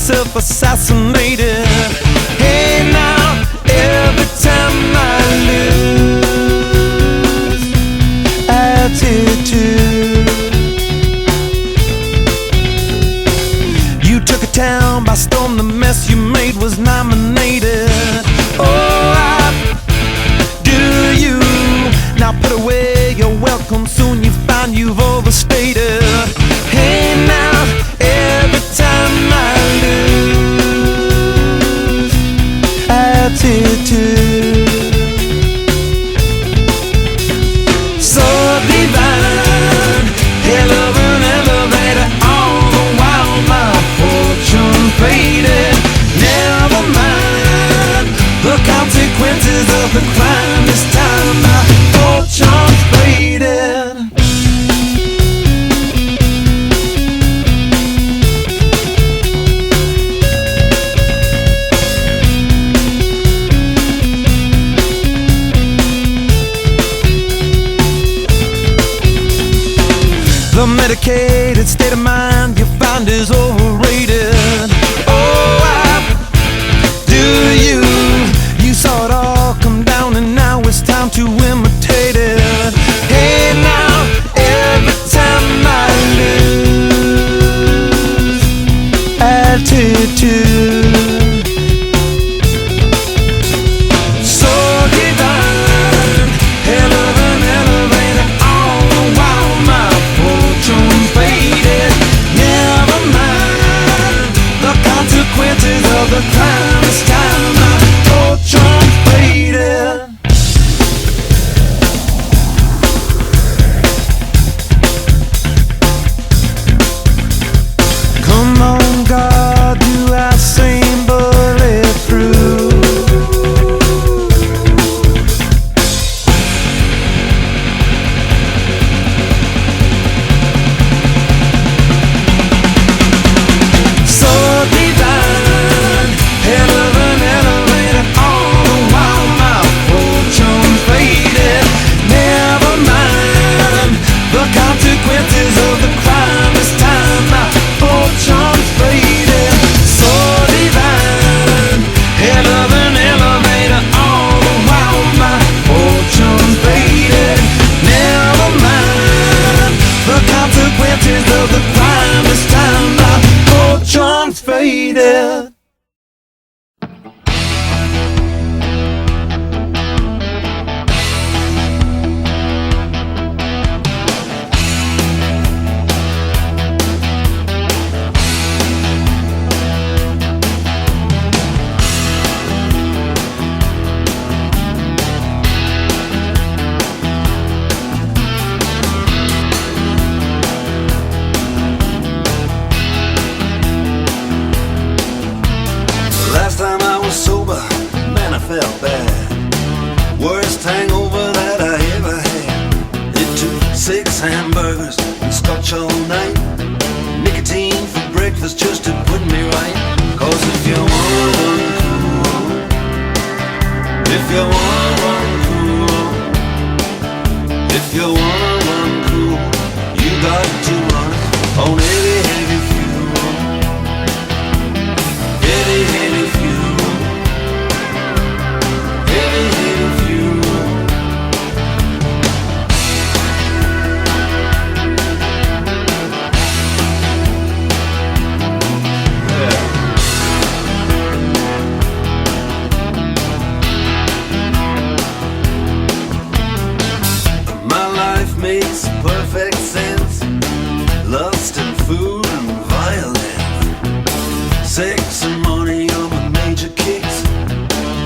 self-assassinated. Hey now, every time I lose altitude. You took a town by storm, the mess you made was nominated. Oh, I do you. Now put away your welcome, soon you find you've overstated. Hey now, every time I lose altitude. So divine, hell of an elevator, all the while my fortune faded. Never mind the consequences of the crime, this time my fortune's faded. The medicated state of mind you find is overrated. Oh, I do you. You saw it all come down and now it's time to imitate it. Hey now, every time I lose altitude. So divine, hell of an elevator, all the while my fortune faded. Never mind the consequences of the crime, this time my fortune faded. Come on, God, do I seem bulletproof? So divine, hell of an elevator, all the while my fortune faded. Never mind the consequences of the crime, this time my fortune's faded. So divine, hell of an elevator, all the while my fortune's faded. Never mind the consequences of the crime, this time my fortune's faded. Last time I was sober, man, I felt bad. Worst hangover that I ever had. It took 6 hamburgers and scotch all night. Nicotine for breakfast just to put me right. 'Cause if you wanna run cool, if you wanna run cool, if you wanna run cool, you got to run on heavy, heavy fuel. Heavy, heavy fuel. Heavy, heavy fuel. Yeah. My life makes perfect sense. Lust and food and violence. Sex and money are my major kicks.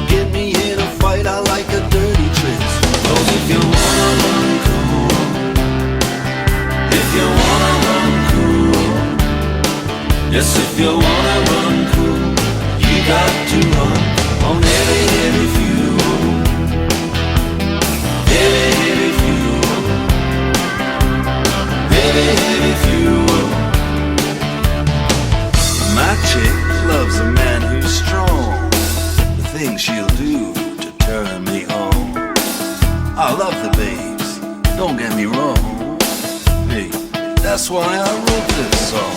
Get me in a fight, I like a dirty tricks. 'Cause if you wanna run cool, if you wanna run cool, yes, if you wanna run cool, you got to run on heavy, heavy fuel. Heavy, heavy fuel. Heavy, heavy fuel. My chick loves a man who's strong. The things she'll do to turn me on. I love the babes, don't get me wrong. Hey, that's why I wrote this song.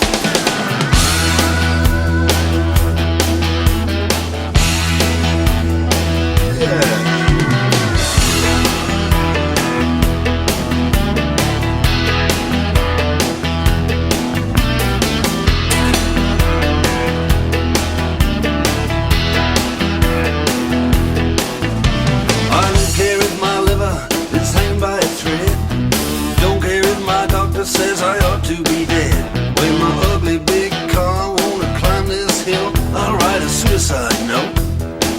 doctor says I ought to be dead. When my ugly big car wanna climb this hill, I'll write a suicide note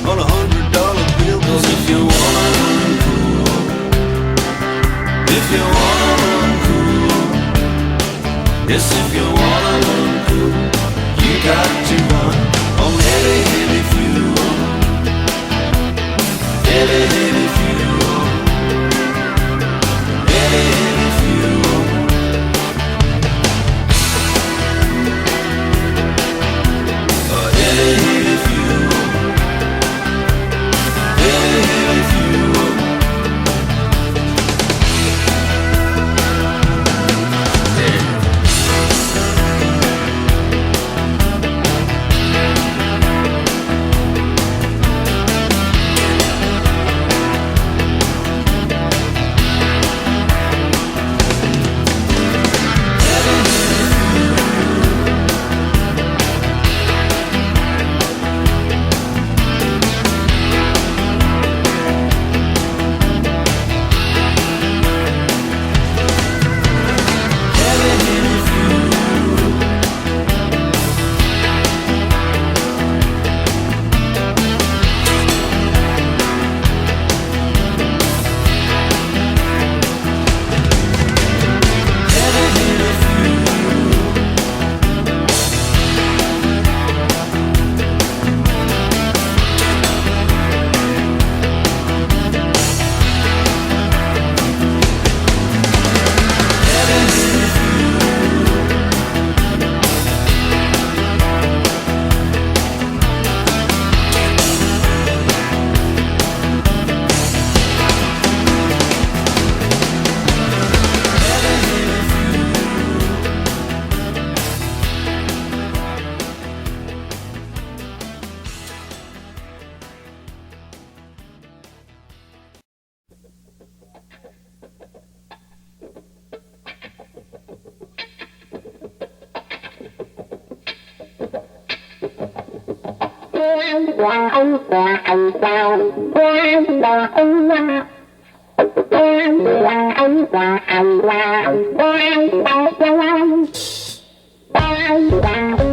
on $100 bill. 'Cause if you wanna run cool, if you wanna run cool, yes, if you wanna run cool, you got to run on heavy, heavy fuel, heavy, heavy fuel, heavy, heavy fuel. Heavy, heavy fuel, heavy, heavy fuel. Wow.